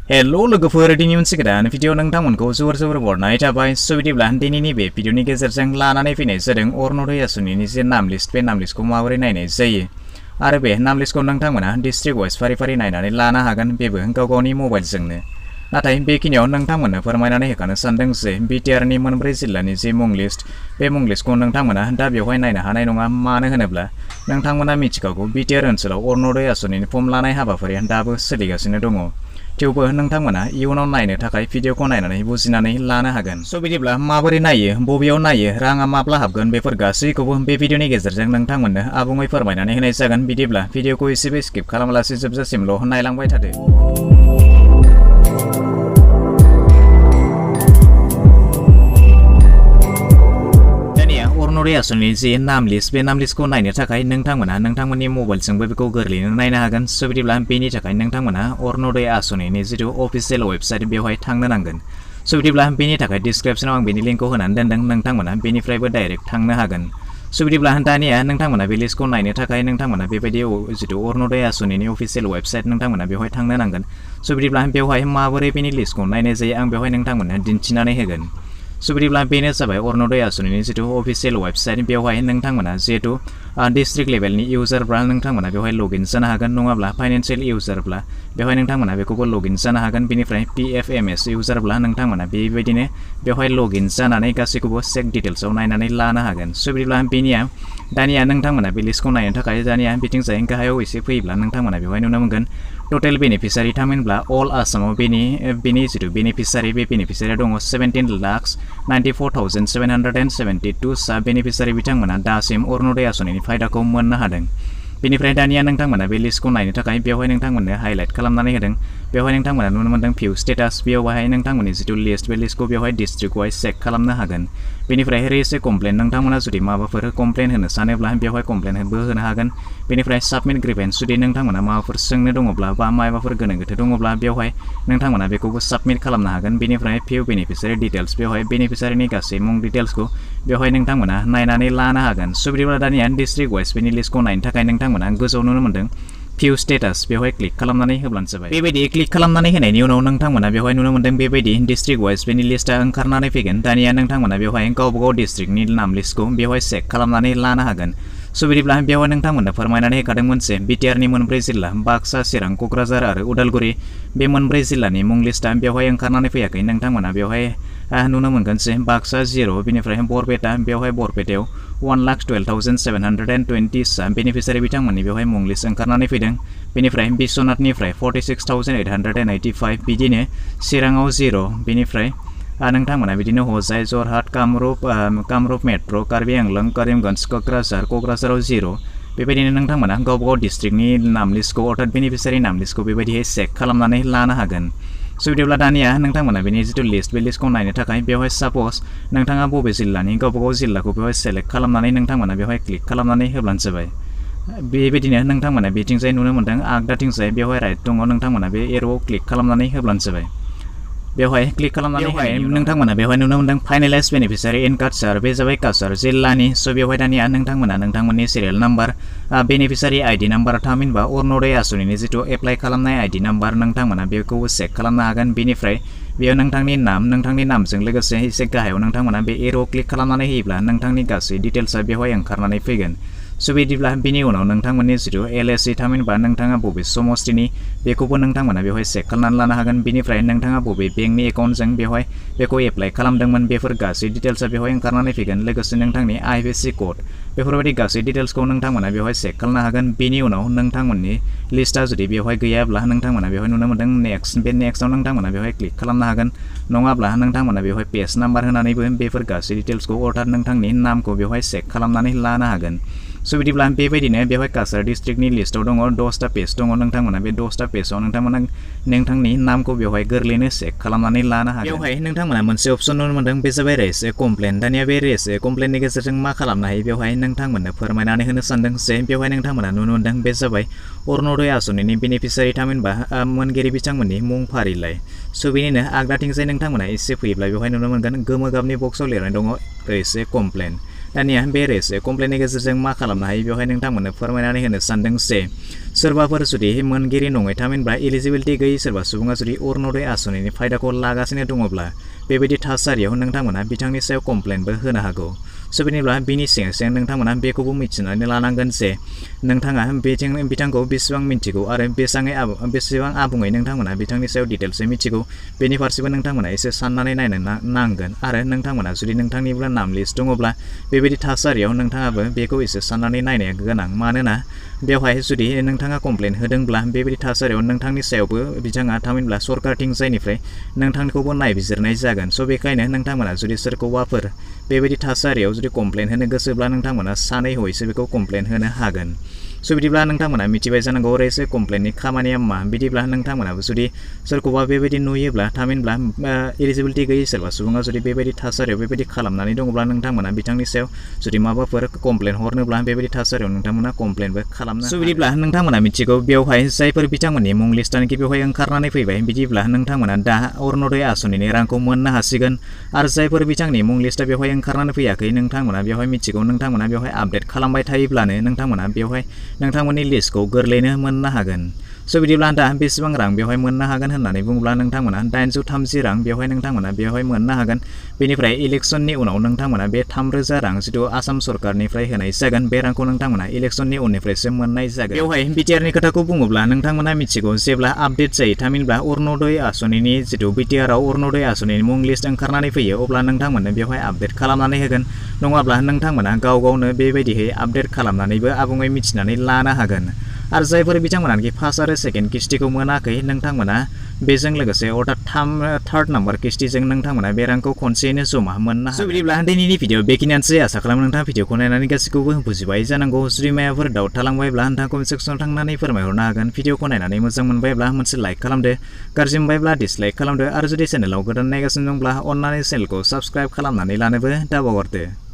hello लोगोफोर दिनै मोनसे गोदान भिडिअ नोंथांमोनखौ जोबोर बरनाय थाबाय स' बिदिब्ला दिनैनि बे भिडिअनि गेजेरजों लानानै फैनाय जादों अरुण'दय आसनिनि जे नाम लिस्ट बे नाम लिस्टखौ माबोरै नायनाय जायो आरो बे नाम लिस्टखौ नोंथांमोना डिस्ट्रिक्ट वाइज फारि नायनानै लानो हागोन बेबो गावनि मबाइलजोंनो नाथाय बेखिनियाव नोंथांमोननो फोरमायनानै होखानो सानदों जे बिटिआरनि मोनब्रै जिल्लानि जे मुं लिस्ट बे मुं लिस्टखौ नोंथांमोना दा बेवहाय नायनो हानाय नङा मानो होनोब्ला नोंथांमोना मिथिखागौ बिटिआर ओनसोलाव अरुण'दय आसनिनि फर्म लानाय हाबाफारिया दाबो सोलिगासिनो दङ थेवबो नोंथांमोना इयुनाव नायनो थाखाय भिडिअखौ नायनानै बुजिनानै लानो हागोन स' बिदिब्ला माबोरै नायो बबेयाव नायो राङा माब्ला हाबगोन बेफोर गासैखौबो बे भिडिअनि गेजेरजों नोंथांमोननो आबुङै फोरमायनानै होनाय जागोन बिदिब्ला भिडिअखौ एसेबो स्किप खालामालासे जोबजासिमल' नायलांबाय थादो अरुण'दय आसनिनि जे नाम लिस्ट बे नाम लिस्टखौ नायनो थाखाय नोंथांमोना नोंथांमोननि मबाइलजोंबो बेखौ गोरलैयैनो नायनो हागोन स' बिदिब्ला बेनि थाखाय नोंथांमोना अरुण'दय आसनिनि जिथु अफिसियेल वेबसाइट बेवहाय थांनो नांगोन स' बिदिब्ला बेनि थाखाय डिसक्रिपसनाव आं बेनि लिंकखौ होनानै दोनदों नोंथांमोना बेनिफ्रायबो डाइरेक्ट थांनो हागोन स' बिदिब्ला दानिया नोंथांमोना बे लिस्टखौ नायनो थाखाय नोंथांमोना बेबायदि जिथु अरुण'दय आसनिनि अफिसियेल वेबसाइट नोंथांमोना बेवहाय थांनो नांगोन स' बिदिब्ला बेवहाय माबोरै बेनि लिस्टखौ नायनाय जायो आं बेवहाय नोंथांमोननो दिन्थिनानै होगोन स' बिदिब्ला बेनो जाबाय अरुण'दय आसनिनि जिथु अफिसियेल वेबसाइट बेवहाय नोंथांमोना जिहेतु डिस्ट्रिक्ट लेभेलनि इउजारब्ला नोंथांमोना बेवहाय लगइन जानो हागोन नङाब्ला फाइनान्सियेल इउजारब्ला बेवहाय नोंथांमोना बेखौबो लगइन जानो हागोन बेनिफ्राय PFMS इउजारब्ला नोंथांमोना बेबायदिनो बेवहाय लगइन जानानै गासैखौबो चेक डिटेल्सआव नायनानै लानो हागोन स' बिदिब्ला दानिया नोंथांमोना बे लिस्टखौ नायनो थाखाय दानिया बिथिंजाय गाहायाव एसे फैयोब्ला नोंथांमोना बेवहाय नुनो मोनगोन टटेल बेनिफिसारि थामहिनब्ला अल आसामाव बेनि जिथु बेनिफिसारि बे बेनिफिसारिया दङ 17,94,772 सा बेनिफिसारि बिथांमोना दासिम अरुण'दय आसनिनि फायदाखौ मोननो हादों बेनिफ्राय दानिया नोंथांमोना बे लिस्टखौ नायनो थाखाय बेवहाय नोंथांमोननो हाइलाइट खालामनानै होदों बेवहाय नोंथांमोना नुनो मोनदों भिउ स्टेटास बेवहाय नोंथांमोननि जिथु लिस्ट बे लिस्टखौ बेवहाय डिस्ट्रिक्ट वाइज चेक खालामनो हागोन बेनिफ्राय रेज ए कमप्लेन नोंथांमोना जुदि माबाफोर कमप्लेन होनो सानोब्ला बेवहाय कमप्लेनबो होनो हागोन बेनिफ्राय साबमिट ग्रिभेन्स जुदि नोंथांमोना माबाफोर सोंनो दङब्ला बा माबाफोर गोनो गोथो दङब्ला बेवहाय नोंथांमोना बेखौबो साबमिट खालामनो हागोन बेनिफ्राय भिउ बेनिफिसारि डिटेल्स बेवहाय बेनिफिसारिनि गासै मुं डिटेल्सखौ बेवहाय नोंथांमोना नायनानै लानो हागोन स' बिदिब्ला दानिया डिस्ट्रिक्ट वाइज बेनि लिस्टखौ नायनो थाखाय नोंथांमोना गोजौआव नुनो मोनदों भिउ स्टेटास बेवहाय क्लिक खालामनानै होब्लानो जाबाय बेबायदि क्लिक खालामनानै होनायनि उनाव नोंथांमोना बेवहाय नुनो मोनदों बेबायदि डिस्ट्रिक्ट वाइज बेनि लिस्टआ ओंखारनानै फैगोन दानिया नोंथांमोना बेवहाय गावबागाव डिस्ट्रिक्टनि नाम लिस्टखौ बेवहाय चेक खालामनानै लानो हागोन स' बिदिब्ला बेवहाय नोंथांमोननो फोरमायनानै होखादोंमोन जे बिटिआरनि मोनब्रै जिल्ला बाक्सा चिरां क'क्राझार आरो उदालगुरि बे मोनब्रै जिल्लानि मुं लिस्टआ बेवहाय ओंखारनानै फैयाखै नोंथांमोना बेवहाय नुनो मोनगोन जे बाक्सा 0 बेनिफ्राय बरपेटा बेवहाय बरपेटायाव 1,12,720 सा बेनिफिसारि बिथांमोननि बेवहाय मुं लिस्ट ओंखारनानै फैदों बेनिफ्राय बिश्वनाथनिफ्राय 46,895 बिदिनो चिराङाव 0 बेनिफ्राय नोंथांमोना बिदिनो हजाय जरहाट कामरुप मेट्र' कार्बि आंलं करिमगन्ज क'क्राझाराव 0 बेबायदिनो नोंथांमोना गावबागाव डिस्ट्रिक्टनि नाम लिस्टखौ अर्थात बेनिफिसारि नाम लिस्टखौ बेबायदिहाय चेक खालामनानै लानो हागोन स' बिदिब्ला दानिया नोंथांमोना बेनि जिथु लिस्ट बे लिस्टखौ नायनो थाखाय बेवहाय साप'ज नोंथाङा बबे जिल्लानि गावबागाव जिल्लाखौ बेवहाय सेलेक्ट खालामनानै नोंथांमोना बेवहाय क्लिक खालामनानै होब्लानो जाबाय बेबायदिनो नोंथांमोना बेथिंजाय नुनो मोनदों आगदाथिंजाय बेवहाय राइट दङ नोंथांमोना बे एर'आव क्लिक खालामनानै होब्लानो जाबाय बेवहाय क्लिक खालामनानै नोंथांमोना बेवहाय नुनो मोनदों फाइनालाइज बेनिफिसारि इन काछार बे जाबाय काछार जिल्लानि स' बेवहाय दानिया नोंथांमोना नोंथांमोननि serial number beneficiary ID number थामहिनबा अरुण'दय आसनिनि जिथु एप्लाइ खालामनाय आइडि नाम्बार नोंथांमोना बेखौबो चेक खालामनो हागोन बेनिफ्राय बेयाव नोंथांनि नामजों लोगोसे एसे गाहायाव नोंथांमोना बे एर'आव क्लिक खालामनानै होयोब्ला नोंथांनि गासै डिटेल्सआ बेवहाय ओंखारनानै फैगोन स' बिदिब्ला बिनि उनाव नोंथांमोननि जिथु LSC थामहिनबा नोंथाङा बबे समस्थिनि बेखौबो नोंथांमोना बेवहाय चेक खालामनानै लानो हागोन बेनिफ्राय नोंथाङा बबे बेंकनि एकाउन्टजों बेवहाय बेखौ एप्लाइ खालामदोंमोन बेफोर गासै डिटेल्सआ बेवहाय ओंखारनानै फैगोन लोगोसे नोंथांनि IFSC क'ड बेफोरबायदि गासै डिटेल्सखौ नोंथांमोना बेवहाय चेक खालामनो हागोन बेनि उनाव नोंथांमोननि लिस्टआ जुदि बेवहाय गैयाब्ला नोंथांमोना बेवहाय नुनो मोनदों नेक्स्ट बे नेक्स्टआव नोंथांमोना बेवहाय क्लिक खालामनो हागोन नङाब्ला नोंथांमोना बेवहाय पेज नाम्बार होनानैबो बेफोर गासै डिटेल्सखौ अर्थात नोंथांनि नामखौ बेवहाय चेक खालामनानै लानो हागोन स' बिदिब्ला बेबायदिनो बेवहाय काछार डिस्ट्रिक्टनि लिस्टआव दङ 10टा पेज दङ नोंथांमोना बे 10टा पेजआव नोंथांमोना नोंथांनि नामखौ बेवहाय गोरलैनो चेक खालामनानै लानो हागोन बेवहाय नोंथांमोना मोनसे अप्शन नुनो मोनदों बे जाबाय रेज ए कमप्लेन दानिया बे रेज ए कमप्लेननि गेजेरजों मा खालामनो हायो बेवहाय नोंथांमोननो फोरमायनानै होनो सानदों जे बेवहाय नोंथांमोना नुनो मोनदों बे जाबाय अरुण'दय आसनिनि बेनिफिसारि थामहिनबा मोनगिरि बिथांमोननि मुं फारिलाइ स' बेनिनो आगदाथिंजाय नोंथांमोना एसे फैयोब्ला बेवहाय नुनो मोनगोन गोमो गाबनि बक्सआव लिरनाय दङ रेज ए कमप्लेन दानिया बे रेस कमप्लेननि गेजेरजों मा खालामनो हायो बेवहाय नोंथांमोननो फोरमायनानै होनो सानदों जे सोरबाफोर जुदि मोनगिरि नङै थामहिनबा एलिजिबिलिटि गैयै सोरबा सुबुङा जुदि अरुण'दय आसनिनि फायदाखौ लागासिनो दङब्ला बेबायदि थासारियाव नोंथांमोना बिथांनि सायाव कमप्लेनबो होनो हागौ स' बेनिब्ला बिनि सिगां सिगां नोंथांमोना बेखौबो मिथिनानै लानांगोन जे नोंथाङा बिथांखौ बेसेबां मिथिगौ आरो बेसेबां आबुङै नोंथांमोना बिथांनि सायाव डिटेल्सै मिथिगौ बेनि फारसेबो नोंथांमोना एसे साननानै नायनो नांगोन आरो नोंथांमोना जुदि नोंथांनिब्ला नाम लिस्ट दङब्ला बेबायदि थासारियाव नोंथाङाबो बेखौ एसे साननानै नायनाया गोनां मानोना बेवहाय जुदि नोंथाङा कमप्लेन होदोंब्ला बेबायदि थासारियाव नोंथांनि सायावबो बिथाङा थामहिनबा सरकारथिंजायनिफ्राय नोंथांखौबो नायबिजिरनाय जागोन स' बेखायनो नोंथांमोना जुदि सोरखौबाफोर बेबायदि थासारियाव जुदि कमप्लेन होनो गोसोब्ला नोंथांमोना सानै हयैसो बेखौ कमप्लेन होनो हागोन स' बिदिब्ला नोंथांमोना मिथिबाय जानांगौ रेस कमप्लेननि खामानिया मा बिदिब्ला नोंथांमोनाबो जुदि सोरखौबा बेबायदि नुयोब्ला थामहिनबा एलिजिबिलिटि गैयै सोरबा सुबुङा जुदि बेबायदि थासारियाव बेबायदि खालामनानै दङब्ला नोंथांमोना बिथांनि सायाव जुदि माबाफोर कमप्लेन हरनोब्ला बेबायदि थासारियाव नोंथांमोना कमप्लेनबो खालामनो स' बिदिब्ला नोंथांमोना मिथिगौ बेवहाय जायफोर बिथांमोननि मुं लिस्टआनोखि बेवहाय ओंखारनानै फैबाय बिदिब्ला नोंथांमोना दा अरुण'दय आसनिनि रांखौ मोननो हासिगोन आरो जायफोर बिथांनि मुं लिस्टआ बेवहाय ओंखारनानै फैयाखै नोंथांमोना बेवहाय मिथिगौ नोंथांमोना बेवहाय आपडेट खालामबाय थायोब्लानो नोंथांमोना बेवहाय नोंथांमोननि लिस्टखौ गोरलैनो मोननो हागोन स' बिदिब्ला दा बेसेबां रां बेवहाय मोननो हागोन होननानै बुङोब्ला नोंथांमोना 830 रां बेवहाय नोंथांमोना बेवहाय मोननो हागोन बेनिफ्राय इलेक्सननि उनाव नोंथांमोना बे 3000 रां जिथु आसाम सरकारनिफ्राय होनाय जागोन बे रांखौ नोंथांमोना इलेक्सननि उननिफ्रायसो मोननाय जागोन बेवहाय बिटिआरनि खोथाखौ बुङोब्ला नोंथांमोना मिथिगौ जेब्ला आपडेट जायो थामहिनबा अरुण'दय आसनिनि जिथु बिटिआरआव अरुण'दय आसनिनि मुं लिस्ट ओंखारनानै फैयो अब्ला नोंथांमोननो बेवहाय आपडेट खालामनानै होगोन नङाब्ला नोंथांमोना गाव गावनो बेबायदिहै आपडेट खालामनानैबो आबुङै मिथिनानै लानो हागोन आरो जायफोर बिथांमोनाखि फार्स्ट आरो सेकेन्ड किस्तिखौ मोनाखै नोंथांमोना बेजों लोगोसे अर्थात थार्ड नाम्बार किस्तिजों नोंथांमोना बे रांखौ खनसेयैनो जमा मोननो हागोन बिदिब्ला दिनैनि भिडिअ बेखिनियानोसै आसा खालामो नोंथाङा भिडिअखौ नायनानै गासैखौबो बुजिबाय जानांगौ जुदि मायाफोर डाउट थालांबायब्ला नोंथाङा कमेन्ट सेक्सनाव थांनानै फोरमायहरनो हागोन भिडिअखौ नायनानै मोजां मोनबायब्ला मोनसे लाइक खालामदो गाज्रि मोनबायब्ला डिसलाइक खालामदो आरो जुदि चेनेलाव गोदान नायगासिनो दंब्ला अन्नानै चेनेलखौ साबस्क्राइब खालामनानै लानोबो दाबावगारदो